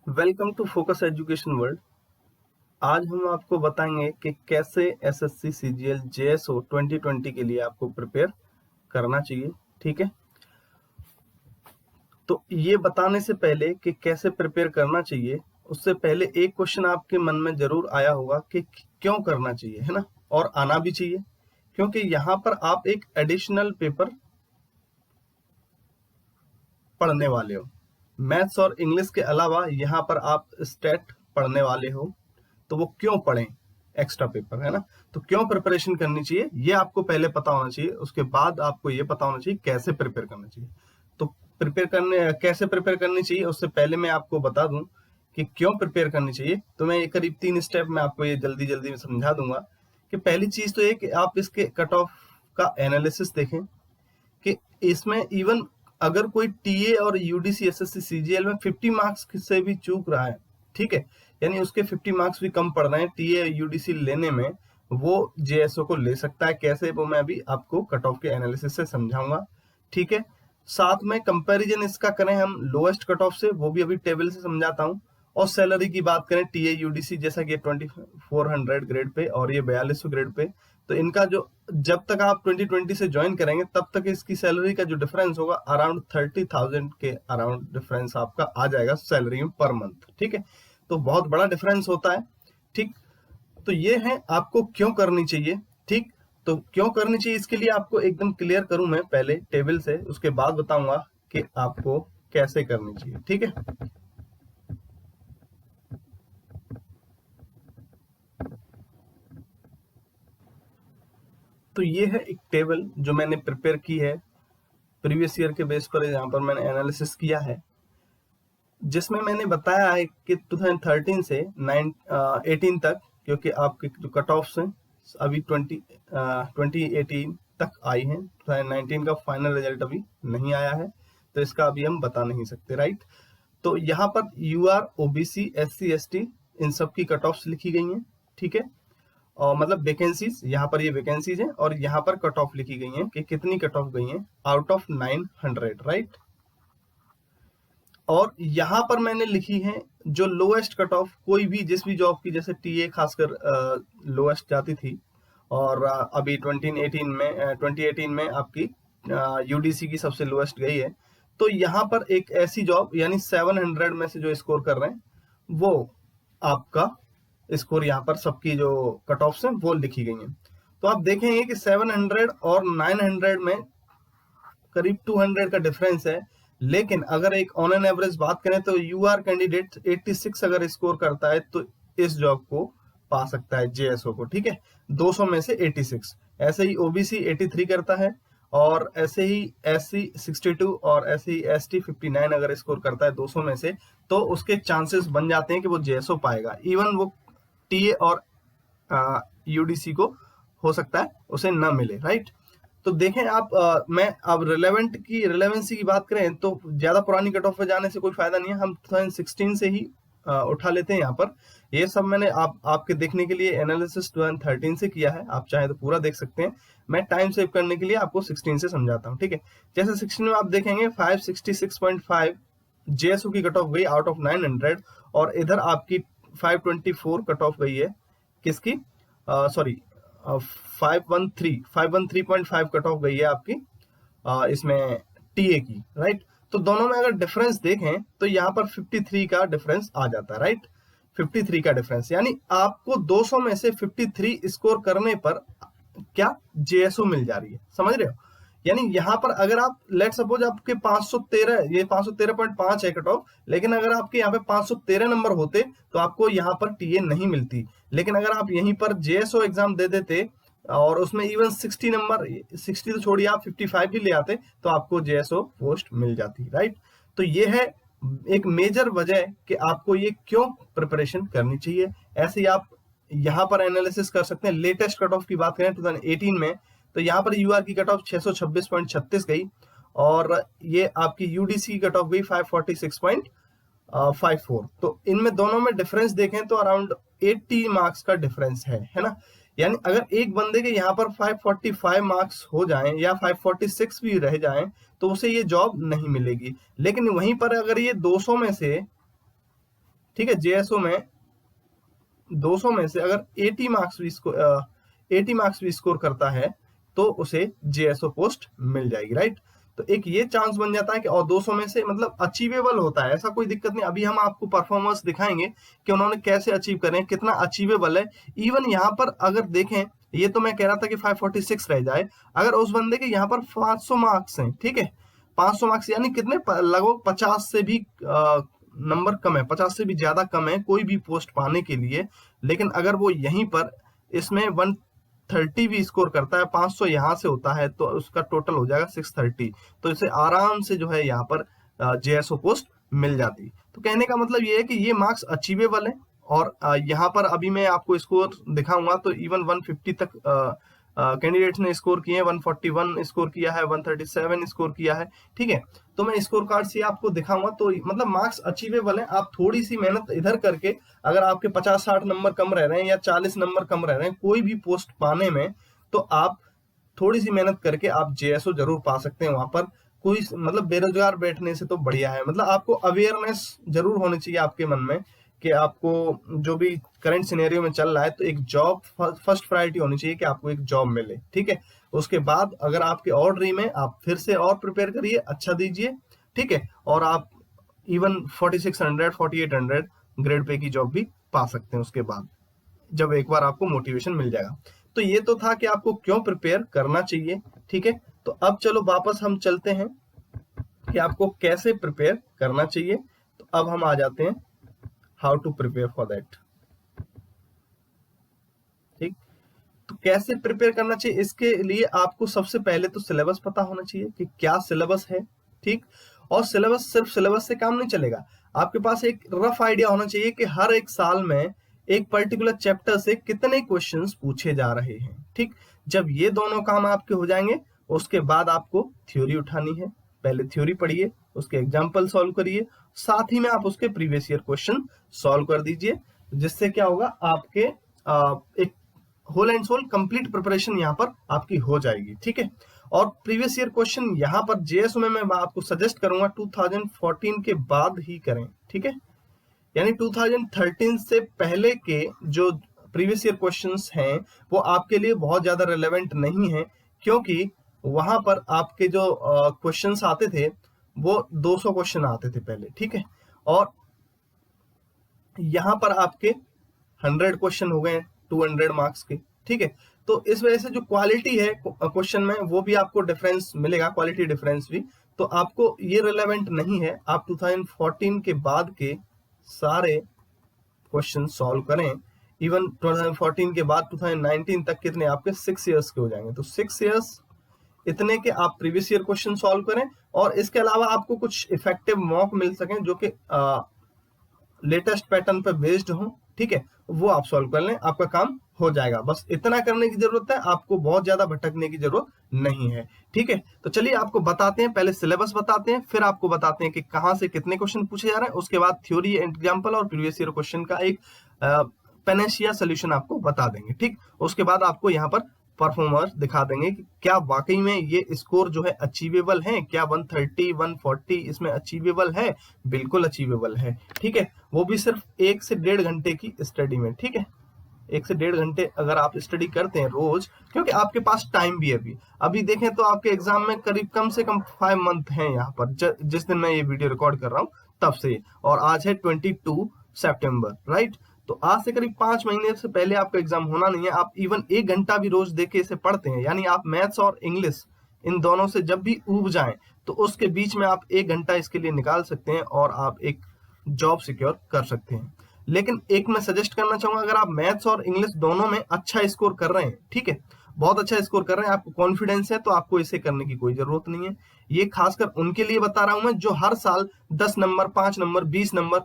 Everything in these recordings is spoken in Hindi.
Welcome to focus education world. आज हम आपको बताएंगे कि कैसे एसएससी सीजीएल जेएसओ 2020 के लिए आपको प्रिपेयर करना चाहिए। ठीक है, तो ये बताने से पहले कि कैसे प्रिपेयर करना चाहिए, उससे पहले एक क्वेश्चन आपके मन में जरूर आया होगा कि क्यों करना चाहिए, है ना, और आना भी चाहिए, क्योंकि यहाँ पर आप एक एडिशनल पेपर पढ़ने वाले हो। मैथ्स और इंग्लिश के अलावा यहाँ पर आप स्टैट पढ़ने वाले हो, तो वो क्यों पढ़ें एक्स्ट्रा पेपर, है ना। तो क्यों प्रिपरेशन करनी चाहिए ये आपको पहले पता होना चाहिए, उसके बाद आपको ये पता होना चाहिए कैसे प्रिपेयर करना चाहिए। तो कैसे प्रिपेयर करनी चाहिए उससे पहले मैं आपको बता दूं कि क्यों प्रिपेयर करनी चाहिए। तो मैं ये करीब 3 स्टेप में आपको ये जल्दी जल्दी में समझा दूंगा कि पहली चीज तो ये कि आप इसके कट ऑफ का एनालिसिस देखें कि इसमें इवन अगर कोई टीए और यूडीसी एसएससी सीजीएल में 50 मार्क्स से भी चूक रहा है, ठीक है, यानी उसके 50 मार्क्स भी कम पड़ रहे हैं टीए यूडीसी लेने में, वो जेएसओ को ले सकता है। कैसे, वो मैं अभी आपको कट ऑफ के एनालिसिस से समझाऊंगा। ठीक है, साथ में कंपैरिजन इसका करें हम लोएस्ट कट ऑफ से, वो भी अभी टेबल से समझाता हूँ। और सैलरी की बात करें टीए यूडीसी, जैसा कि 2400 ग्रेड पे और ये 4200 ग्रेड पे, तो इनका जो जब तक आप 2020 से ज्वाइन करेंगे तब तक इसकी सैलरी का जो डिफरेंस होगा अराउंड 30,000 के अराउंड डिफरेंस आपका आ जाएगा सैलरी में पर मंथ। ठीक है, तो बहुत बड़ा डिफरेंस होता है। ठीक, तो ये है आपको क्यों करनी चाहिए। ठीक, तो क्यों करनी चाहिए इसके लिए आपको एकदम क्लियर करूं मैं पहले टेबल से, उसके बाद बताऊंगा कि आपको कैसे करनी चाहिए। ठीक है, तो ये है एक टेबल जो मैंने प्रिपेयर की है प्रीवियस ईयर के बेस पर, यहाँ पर मैंने एनालिसिस किया है, जिसमें मैंने बताया है कि 2013 से 18 तक, क्योंकि आपके जो कट ऑफ हैं अभी 2018 तक आई हैं, 2019 का फाइनल रिजल्ट अभी नहीं आया है, तो इसका अभी हम बता नहीं सकते, राइट। तो यहाँ पर यूआर, ओबीसी, एससी, एसटी, इन सब की कट ऑफ्स लिखी गई हैं। ठीक है, और मतलब वैकेंसीज, यहाँ पर ये वैकेंसीज हैं और यहाँ पर कट ऑफ लिखी गई हैं कि कितनी कट ऑफ गई हैं आउट ऑफ 900, राइट। और यहाँ पर मैंने लिखी है जो लोएस्ट कट ऑफ कोई भी जिस भी जॉब की, जैसे टीए खासकर लोएस्ट जाती थी, और अभी 2018 में आपकी यूडीसी की सबसे लोएस्ट गई है। तो यहाँ पर एक ऐसी जॉब, यानी 700 में से जो स्कोर कर रहे हैं वो आपका स्कोर, यहाँ पर सबकी जो कट ऑफ हैं वो लिखी गई हैं। तो आप देखेंगे कि 700 और 900 में करीब 200 का डिफरेंस है, लेकिन अगर एक ऑन एन एवरेज बात करें तो यूआर कैंडिडेट 86 अगर स्कोर करता है तो इस जॉब को पा सकता है जेएसओ को। ठीक है, 200 में से 86। ऐसे ही ओबीसी 83 करता है, और ऐसे ही एससी 62, और ऐसे ही एसटी 59 अगर स्कोर करता है 200 में से, तो उसके चांसेस बन जाते हैं कि वो जेएसओ पाएगा। इवन वो टीए और यूडीसी को हो सकता है उसे न मिले, राइट। तो देखें आप, मैं अब रिलेवेंसी की बात करें तो ज्यादा पुरानी कट ऑफ पे जाने से कोई फायदा नहीं है, हम 2016 से ही उठा लेते हैं। यहाँ पर ये सब मैंने आपके देखने के लिए एनालिसिस 2013 से किया है, आप चाहे तो पूरा देख सकते हैं, मैं टाइम सेव करने के लिए आपको 16 से समझाता हूँ। ठीक है, जैसे 16 में आप देखेंगे 566.5 जेएसओ की कट ऑफ गई आउट ऑफ 900, और इधर आपकी 524 कट ऑफ गई है किसकी, सॉरी 513.5 कट ऑफ गई है आपकी इसमें टीए की, राइट। तो दोनों में अगर डिफरेंस देखें तो यहाँ पर 53 का डिफरेंस आ जाता है, राइट। 53 का डिफरेंस, यानी आपको 200 में से 53 स्कोर करने पर क्या जेएसओ मिल जा रही है, समझ रहे हो। यानी यहाँ पर अगर आप लेट सपोज आपके 513, ये 513.5 है कट ऑफ, लेकिन अगर आपके यहाँ पे 513 नंबर होते तो आपको यहाँ पर टीए नहीं मिलती। लेकिन अगर आप यहीं पर जेएसओ एग्जाम दे देते और उसमें इवन 60 नंबर, 60 तो छोड़िए, आप 55 भी ले आते तो आपको जेएसओ पोस्ट मिल जाती, राइट। तो ये है एक मेजर वजह कि आपको ये क्यों प्रिपरेशन करनी चाहिए। ऐसे ही आप यहाँ पर एनालिसिस कर सकते हैं। लेटेस्ट कट ऑफ की बात करें 2018 में, तो यहाँ पर यूआर की कट ऑफ 626.36 गई, और ये आपकी यूडीसी की कट ऑफ गई 546.54। तो इनमें दोनों में डिफरेंस देखें तो अराउंड 80 मार्क्स का डिफरेंस है ना। यानी अगर एक बंदे के यहाँ पर 545 मार्क्स हो जाएं या 546 भी रह जाएं तो उसे ये जॉब नहीं मिलेगी। लेकिन वहीं पर अगर ये 200 में से ठीक है, जेएसओ में 200 में से अगर 80 मार्क्स भी स्कोर करता है तो उसे जेएसओ पोस्ट मिल जाएगी, राइट। तो एक ये चांस बन जाता है कि, और 200 में से मतलब अचीवेबल होता है, ऐसा कोई दिक्कत नहीं। अभी हम आपको परफॉर्मेंस दिखाएंगे कि उन्होंने कैसे अचीव करें, कितना अचीवेबल है। इवन यहाँ पर अगर देखें, ये तो मैं कह रहा था कि 546 रह जाए, अगर उस बंदे के यहाँ पर 500 मार्क्स हैं, ठीक है, 500 मार्क्स यानी कितने, लगभग 50 से भी नंबर कम है, 50 से भी ज्यादा कम है कोई भी पोस्ट पाने के लिए। लेकिन अगर वो यहीं पर इसमें 130 भी स्कोर करता है, 500 यहाँ से होता है, तो उसका टोटल हो जाएगा 630, तो इसे आराम से जो है यहाँ पर जेएसओ पोस्ट मिल जाती। तो कहने का मतलब ये है कि ये मार्क्स अचीवेबल है। और यहाँ पर अभी मैं आपको स्कोर दिखाऊंगा तो इवन 150 तक कैंडिडेट्स ने स्कोर किए हैं, 141 स्कोर किया है, 137 स्कोर किया है, ठीक है। तो मैं स्कोर कार्ड से आपको दिखाऊंगा, तो मतलब मार्क्स अचीवेबल है। आप थोड़ी सी मेहनत इधर करके, अगर आपके 50-60 नंबर कम रह रहे हैं या 40 नंबर कम रह रहे हैं कोई भी पोस्ट पाने में, तो आप थोड़ी सी मेहनत करके आप जेएसओ जरूर पा सकते हैं। वहां पर कोई मतलब बेरोजगार बैठने से तो बढ़िया है। मतलब आपको अवेयरनेस जरूर होनी चाहिए आपके मन में कि आपको जो भी करंट सिनेरियो में चल रहा है, तो एक जॉब फर्स्ट प्रायोरिटी होनी चाहिए कि आपको एक जॉब मिले, ठीक है। उसके बाद अगर आपके और ड्रीम है, आप फिर से और प्रिपेयर करिए, अच्छा दीजिए, ठीक है, और आप इवन 4600 4800 ग्रेड पे की जॉब भी पा सकते हैं उसके बाद, जब एक बार आपको मोटिवेशन मिल जाएगा। तो ये तो था कि आपको क्यों प्रिपेयर करना चाहिए, ठीक है। तो अब चलो वापस हम चलते हैं कि आपको कैसे प्रिपेयर करना चाहिए। तो अब हम आ जाते हैं how to prepare for that, ठीक। तो कैसे प्रिपेयर करना चाहिए, इसके लिए आपको सबसे पहले तो सिलेबस पता होना चाहिए कि क्या सिलेबस है, ठीक। और सिलेबस, सिर्फ सिलेबस से काम नहीं चलेगा, आपके पास एक रफ आइडिया होना चाहिए कि हर एक साल में एक पर्टिकुलर चैप्टर से कितने क्वेश्चंस पूछे जा रहे हैं, ठीक। जब ये दोनों काम आपके हो जाएंगे, उसके बाद आपको थ्योरी उठानी है। पहले थ्योरी पढ़िए, उसके एग्जाम्पल सॉल्व करिए, साथ ही में आप उसके प्रीवियस ईयर क्वेश्चन सॉल्व कर दीजिए, जिससे क्या होगा, आपके एक whole and soul complete preparation यहाँ पर आपकी हो जाएगी, ठीक है। और प्रीवियस ईयर क्वेश्चन यहाँ पर जेएसओ में मैं आपको सजेस्ट करूंगा 2014 के बाद ही करें, ठीक है। यानी 2013 से पहले के जो प्रीवियस ईयर क्वेश्चंस हैं वो आपके लिए बहुत ज्यादा रिलेवेंट नहीं है, क्योंकि वहां पर आपके जो क्वेश्चंस आते थे वो 200 क्वेश्चन आते थे पहले, ठीक है। और यहाँ पर आपके 100 क्वेश्चन हो गए 200 मार्क्स के, ठीक है। तो इस वजह से जो क्वालिटी है क्वेश्चन में वो भी आपको डिफरेंस मिलेगा, क्वालिटी डिफरेंस भी। तो आपको ये रिलेवेंट नहीं है, आप 2014 के बाद के सारे क्वेश्चन सॉल्व करें। इवन 2014 के बाद 2019 तक कितने आपके 6 इयर्स के हो जाएंगे, तो 6 इयर्स इतने के आप प्रीवियस ईयर क्वेश्चन सॉल्व करें। और इसके अलावा आपको कुछ इफेक्टिव मॉक मिल सकें जो कि लेटेस्ट पैटर्न पर बेस्ड हो, ठीक है, वो आप सॉल्व कर लें, आपका काम हो जाएगा। बस इतना करने की जरूरत है, आपको बहुत ज्यादा भटकने की जरूरत नहीं है, ठीक है। तो चलिए आपको बताते हैं, पहले सिलेबस बताते हैं, फिर आपको बताते हैं कि कहां से कितने क्वेश्चन पूछे जा रहे हैं, उसके बाद थ्योरी, एग्जाम्पल और प्रीवियस ईयर क्वेश्चन का एक पेनेशिया सोल्यूशन आपको बता देंगे, ठीक। उसके बाद आपको यहाँ पर परफॉर्मर दिखा देंगे कि क्या वाकई में ये स्कोर जो है अचीवेबल है, क्या 130 140 इसमें अचीवेबल है, बिल्कुल अचीवेबल है, ठीक है। वो भी सिर्फ 1 से 1.5 घंटे की स्टडी में, ठीक है। 1 से 1.5 घंटे अगर आप स्टडी करते हैं रोज, क्योंकि आपके पास टाइम भी है अभी देखें तो आपके एग्जाम में करीब कम से कम 5 मंथ हैं यहाँ पर, जिस दिन मैं ये वीडियो रिकॉर्ड कर रहा हूँ तब से, और आज है 22 सितंबर, राइट। तो आज से करीब 5 महीने से पहले आपका एग्जाम होना नहीं है। आप इवन 1 घंटा भी रोज देके इसे पढ़ते हैं, यानी आप मैथ्स और इंग्लिश इन दोनों से जब भी ऊब जाएं तो उसके बीच में आप 1 घंटा इसके लिए निकाल सकते हैं और आप एक जॉब सिक्योर कर सकते हैं। लेकिन एक मैं सजेस्ट करना चाहूंगा, अगर आप मैथ्स और इंग्लिश दोनों में अच्छा स्कोर कर रहे हैं, ठीक है, बहुत अच्छा स्कोर कर रहे हैं, आपको कॉन्फिडेंस है, तो आपको इसे करने की कोई जरूरत नहीं है। ये खासकर उनके लिए बता रहा हूं मैं जो हर साल 10 नंबर 5 नंबर 20 नंबर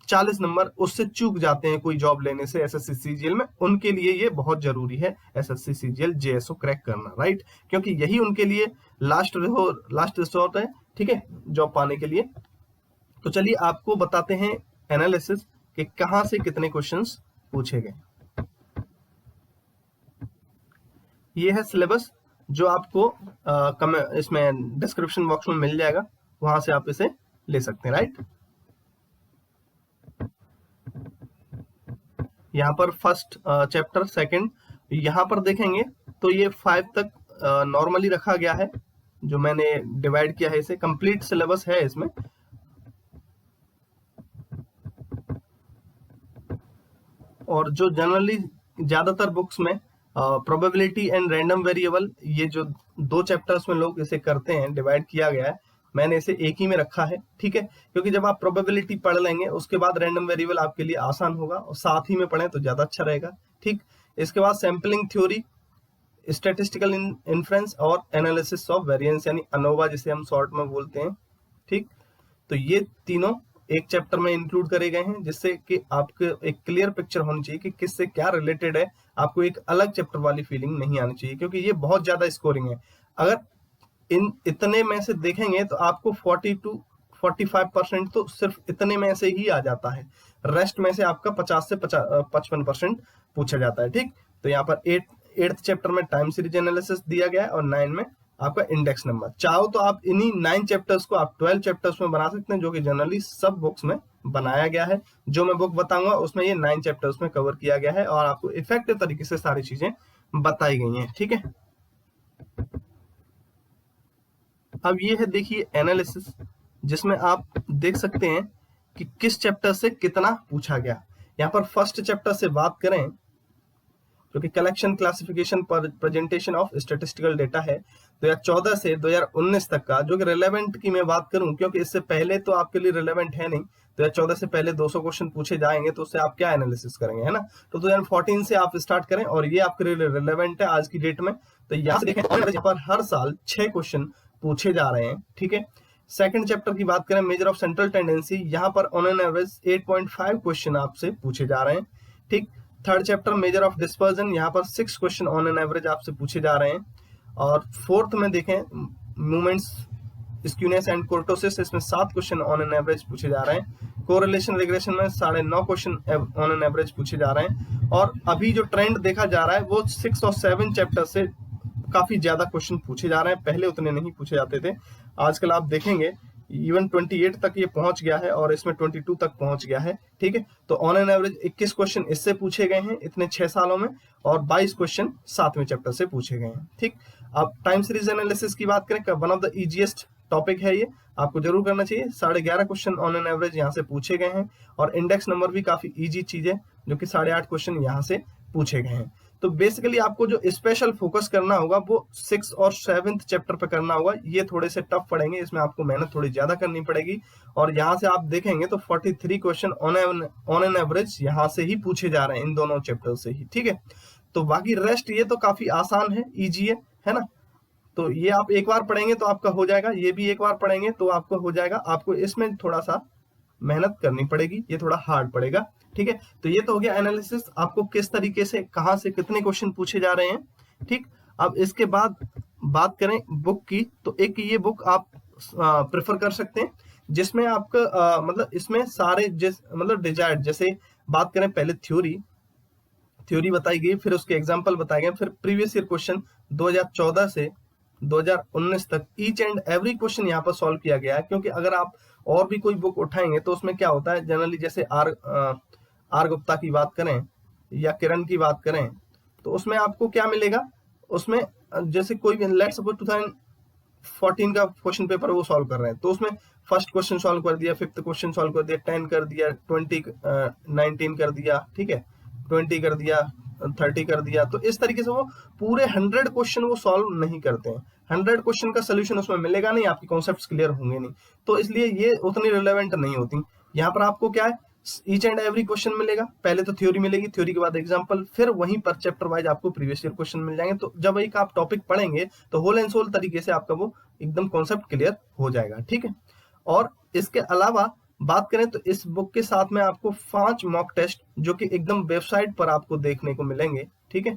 40 नंबर उससे चूक जाते हैं कोई जॉब लेने से एसएससी सीजीएल में, उनके लिए ये बहुत जरूरी है एसएससी सीजीएल जेएसओ क्रैक करना, राइट। क्योंकि यही उनके लिए लास्ट रिसोर्ट है, ठीक है, जॉब पाने के लिए। तो चलिए आपको बताते हैं एनालिसिस कि कहां से कितने क्वेश्चंस पूछे गए। ये है सिलेबस जो आपको इसमें डिस्क्रिप्शन बॉक्स में मिल जाएगा, वहां से आप इसे ले सकते हैं, राइट। यहाँ पर फर्स्ट चैप्टर, सेकंड, यहाँ पर देखेंगे तो ये 5 तक नॉर्मली रखा गया है, जो मैंने डिवाइड किया है, इसे कंप्लीट सिलेबस है इसमें। और जो जनरली ज्यादातर बुक्स में प्रोबेबिलिटी एंड रैंडम वेरिएबल, ये जो 2 चैप्टर्स में लोग इसे करते हैं, डिवाइड किया गया है, मैंने इसे एक ही में रखा है, ठीक है, क्योंकि जब आप प्रोबेबिलिटी पढ़ लेंगे उसके बाद रैंडम वेरिएबल आपके लिए आसान होगा, और साथ ही में पढ़ें तो ज्यादा अच्छा रहेगा, ठीक। इसके बाद सैम्पलिंग थ्योरी, स्टैटिस्टिकल इन्फ्रेंस और एनालिसिस ऑफ वेरिएंस, यानी अनोवा जिसे हम शॉर्ट में बोलते हैं, ठीक। तो ये तीनों एक चैप्टर में इंक्लूड करे गए हैं, जिससे कि आपको एक क्लियर पिक्चर होनी चाहिए कि किससे क्या रिलेटेड है, आपको एक अलग चैप्टर वाली फीलिंग नहीं आनी चाहिए, क्योंकि ये बहुत ज्यादा स्कोरिंग है। अगर इन इतने में से देखेंगे तो आपको 40 to 45% तो सिर्फ इतने में से ही आ जाता है, रेस्ट में से आपका 50 से 55% पूछा जाता है, ठीक। तो यहाँ पर 8th चैप्टर में टाइम सीरीज एनालिसिस दिया गया है, और 9 में आपका इंडेक्स नंबर। चाहो तो आप इन्हीं 9 चैप्टर्स को आप 12 चैप्टर्स में बना सकते हैं, जो कि जनरली सब बुक्स में बनाया गया है। जो मैं बुक बताऊंगा उसमें ये 9 चैप्टर्स में कवर किया गया है, और आपको इफेक्टिव तरीके से सारी चीजें बताई गई हैं, ठीक है। अब ये है, देखिए, एनालिसिस, जिसमें आप देख सकते हैं कि किस चैप्टर से कितना पूछा गया। यहाँ पर फर्स्ट चैप्टर से बात करें, जो कि collection, classification, presentation of statistical data है, 2014 से 2019 तक का, जो कि रिलेवेंट की मैं बात करूं, क्योंकि इससे पहले तो आपके लिए रिलेवेंट है नहीं, 2014 से पहले 200 क्वेश्चन पूछे जाएंगे, तो उससे आप क्या एनालिसिस करेंगे, है ना। तो 2014 से आप स्टार्ट करें, और ये आपके लिए रिलेवेंट है आज की डेट में। तो यहाँ से देखें, यहाँ पर हर साल 6 क्वेश्चन पूछे जा रहे हैं, ठीक है। सेकंड चैप्टर की बात करें, मेजर ऑफ सेंट्रल टेंडेंसी, यहाँ पर ऑन एन एवरेज 8.5 क्वेश्चन आपसे पूछे जा रहे हैं, ठीक। Third chapter, measure of dispersion, यहाँ पर 6 क्वेश्चन ऑन एन एवरेज आपसे पूछे जा रहे हैं। और फोर्थ में देखें, मूवमेंट्स, स्क्यूनेस एंड कोर्टोसिस, इसमें 7 क्वेश्चन ऑन एन एवरेज पूछे जा रहे हैं। कोरिलेशन रिग्रेशन में 9.5 क्वेश्चन ऑन एन एवरेज पूछे जा रहे हैं। और अभी जो ट्रेंड देखा जा रहा है वो 6 और 7 चैप्टर से काफी ज्यादा क्वेश्चन पूछे जा रहे हैं, पहले उतने नहीं पूछे जाते थे। आजकल आप देखेंगे इवन 28 तक ये पहुंच गया है, और इसमें 22 तक पहुंच गया है, ठीक है। तो ऑन एन एवरेज 21 क्वेश्चन इससे पूछे गए हैं इतने 6 सालों में, और 22 क्वेश्चन 7वें चैप्टर से पूछे गए हैं, ठीक। अब टाइम सीरीज एनालिसिस की बात करें, one of the easiest topic है ये, आपको जरूर करना चाहिए। 11.5 क्वेश्चन ऑन एन एवरेज यहाँ से पूछे गए हैं, और इंडेक्स नंबर भी काफी इजी चीज है, जो कि 8.5 क्वेश्चन यहाँ से पूछे गए हैं। तो बेसिकली आपको जो स्पेशल फोकस करना होगा वो 6 और 7th चैप्टर पे करना होगा। ये थोड़े से टफ पड़ेंगे, इसमें आपको मेहनत थोड़ी ज्यादा करनी पड़ेगी, और यहाँ से आप देखेंगे तो 43 क्वेश्चन ऑन एन एवरेज यहाँ से ही पूछे जा रहे हैं, इन दोनों चैप्टर से ही, ठीक है। तो बाकी रेस्ट ये तो काफी आसान है, इजी है ना। तो ये आप एक बार पढ़ेंगे तो आपका हो जाएगा, ये भी एक बार पढ़ेंगे तो आपका हो जाएगा। आपको इसमें थोड़ा सा मेहनत करनी पड़ेगी, ये थोड़ा हार्ड पड़ेगा, ठीक है। तो ये तो हो गया एनालिसिस, आपको किस तरीके से, कहां से कितने क्वेश्चन पूछे जा रहे हैं, ठीक। अब इसके बाद बात करें बुक की, तो एक ये बुक आप प्रेफर कर सकते हैं, जिसमें आपका मतलब इसमें सारे मतलब डिजायर्ड, जैसे बात करें पहले थ्योरी बताई गई, फिर उसके एग्जाम्पल बताए गए, फिर प्रीवियस ईयर क्वेश्चन 2014 से 2019 तक ईच एंड एवरी क्वेश्चन यहाँ पर सॉल्व किया गया है। क्योंकि अगर आप और भी कोई बुक उठाएंगे तो उसमें क्या होता है, जनरली जैसे आर गुप्ता की बात करें या किरण की बात करें, तो उसमें आपको क्या मिलेगा, उसमें जैसे कोई भी लेट्स सपोज 2014 का क्वेश्चन पेपर वो सॉल्व कर रहे हैं, तो उसमें फर्स्ट क्वेश्चन सॉल्व कर दिया, 5th क्वेश्चन सॉल्व कर दिया, 10 कर दिया, 20 19 कर दिया, ठीक है, 20 कर दिया, 30 कर दिया। तो इस तरीके से वो पूरे 100 क्वेश्चन वो सॉल्व नहीं करते हैं, 100 क्वेश्चन का सोल्यूशन उसमें मिलेगा नहीं, आपके कॉन्सेप्ट्स क्लियर होंगे नहीं, तो इसलिए ये उतनी रिलेवेंट नहीं होती। यहाँ पर आपको क्या है, ईच एंड एवरी क्वेश्चन मिलेगा, पहले तो थ्योरी मिलेगी, थ्योरी के बाद एग्जांपल, फिर वहीं पर चैप्टर वाइज आपको प्रीवियस ईयर क्वेश्चन मिल जाएंगे। तो जब एक आप टॉपिक पढ़ेंगे तो होल एंड सोल तरीके से आपका वो एकदम कॉन्सेप्ट क्लियर हो जाएगा, ठीक है। और इसके अलावा बात करें तो इस बुक के साथ में आपको 5 मॉक टेस्ट जो कि एकदम वेबसाइट पर आपको देखने को मिलेंगे, ठीक है।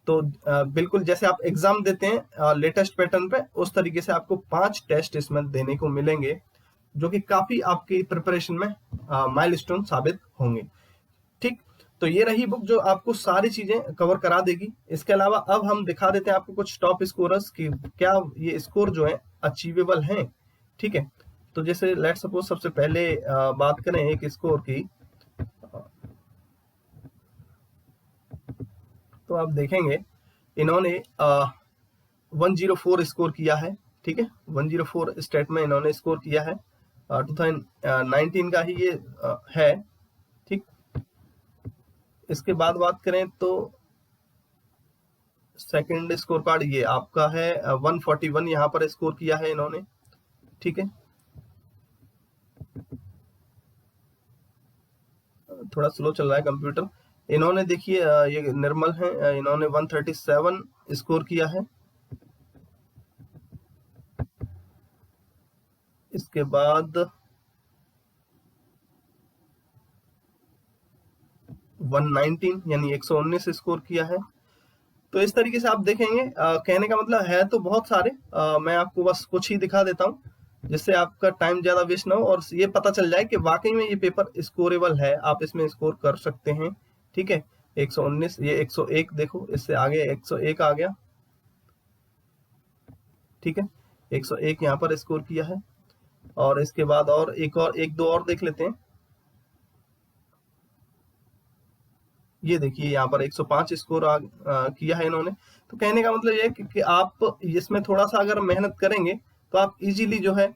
तो बिल्कुल जैसे आप एग्जाम देते हैं लेटेस्ट पैटर्न पे, उस तरीके से आपको 5 टेस्ट इसमें देने को मिलेंगे, जो कि काफी आपकी प्रिपरेशन में माइलस्टोन साबित होंगे, ठीक। तो ये रही बुक जो आपको सारी चीजें कवर करा देगी। इसके अलावा अब हम दिखा देते हैं आपको कुछ टॉप स्कोरर्स की क्या ये स्कोर जो है अचीवेबल हैं, ठीक है। तो जैसे लेट्स सपोज सबसे पहले बात करें एक स्कोर की, तो आप देखेंगे इन्होंने 104 स्कोर किया है, ठीक है, 104 स्टेट में इन्होंने स्कोर किया है। 2019 का ही ये है, ठीक। इसके बाद बात करें तो सेकंड स्कोर कार्ड ये आपका है 141 यहाँ पर स्कोर किया है इन्होंने, ठीक है। थोड़ा स्लो चल रहा है कंप्यूटर। इन्होंने देखिए ये निर्मल है, इन्होंने 137 स्कोर किया है। इसके बाद 119 यानी 119 स्कोर किया है। तो इस तरीके से आप देखेंगे, कहने का मतलब है तो बहुत सारे, मैं आपको बस कुछ ही दिखा देता हूँ जिससे आपका टाइम ज्यादा वेस्ट ना हो और ये पता चल जाए कि वाकई में ये पेपर स्कोरेबल है, आप इसमें स्कोर कर सकते हैं, ठीक है। 119, ये 101 देखो, इससे आगे 101 आ गया, ठीक है। 101 यहाँ पर स्कोर किया है। और इसके बाद और एक दो और देख लेते हैं। ये देखिए यहाँ पर 105 स्कोर किया है इन्होंने। तो कहने का मतलब ये है कि आप इसमें थोड़ा सा अगर मेहनत करेंगे तो आप इजीली जो है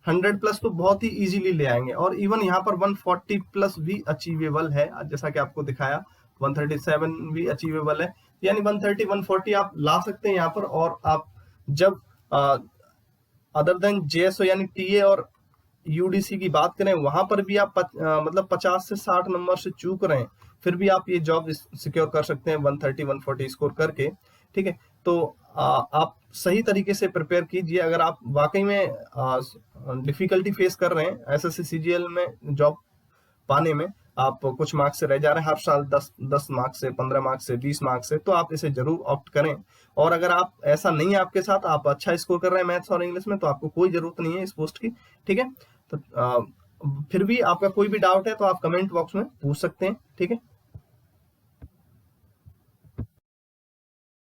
100 प्लस तो बहुत ही इजीली ले आएंगे। और इवन यहाँ पर 140 प्लस भी अचीवेबल है, जैसा कि आपको दिखाया 137 भी अचीवेबल है, यानी 130 140 आप ला सकते हैं यहाँ पर। और आप जब अदर देन जेएसओ यानी टीए और यूडीसी की बात करें, वहां पर भी आप मतलब 50 से 60 नंबर से चूक रहे हैं, फिर भी आप ये जॉब सिक्योर कर सकते हैं 130 140 स्कोर करके, ठीक है। तो आप सही तरीके से प्रिपेयर कीजिए। अगर आप वाकई में डिफिकल्टी फेस कर रहे हैं एसएससी सीजीएल में जॉब पाने में, आप कुछ मार्क्स से रह जा रहे हैं हर साल 10 मार्क्स से, 15 मार्क्स से, 20 मार्क्स से, तो आप इसे जरूर ऑप्ट करें। और अगर आप ऐसा नहीं है आपके साथ, आप अच्छा स्कोर कर रहे हैं मैथ्स और इंग्लिश में, तो आपको कोई जरूरत नहीं है इस पोस्ट की, ठीक है। तो फिर भी आपका कोई भी डाउट है तो आप कमेंट बॉक्स में पूछ सकते हैं, ठीक है।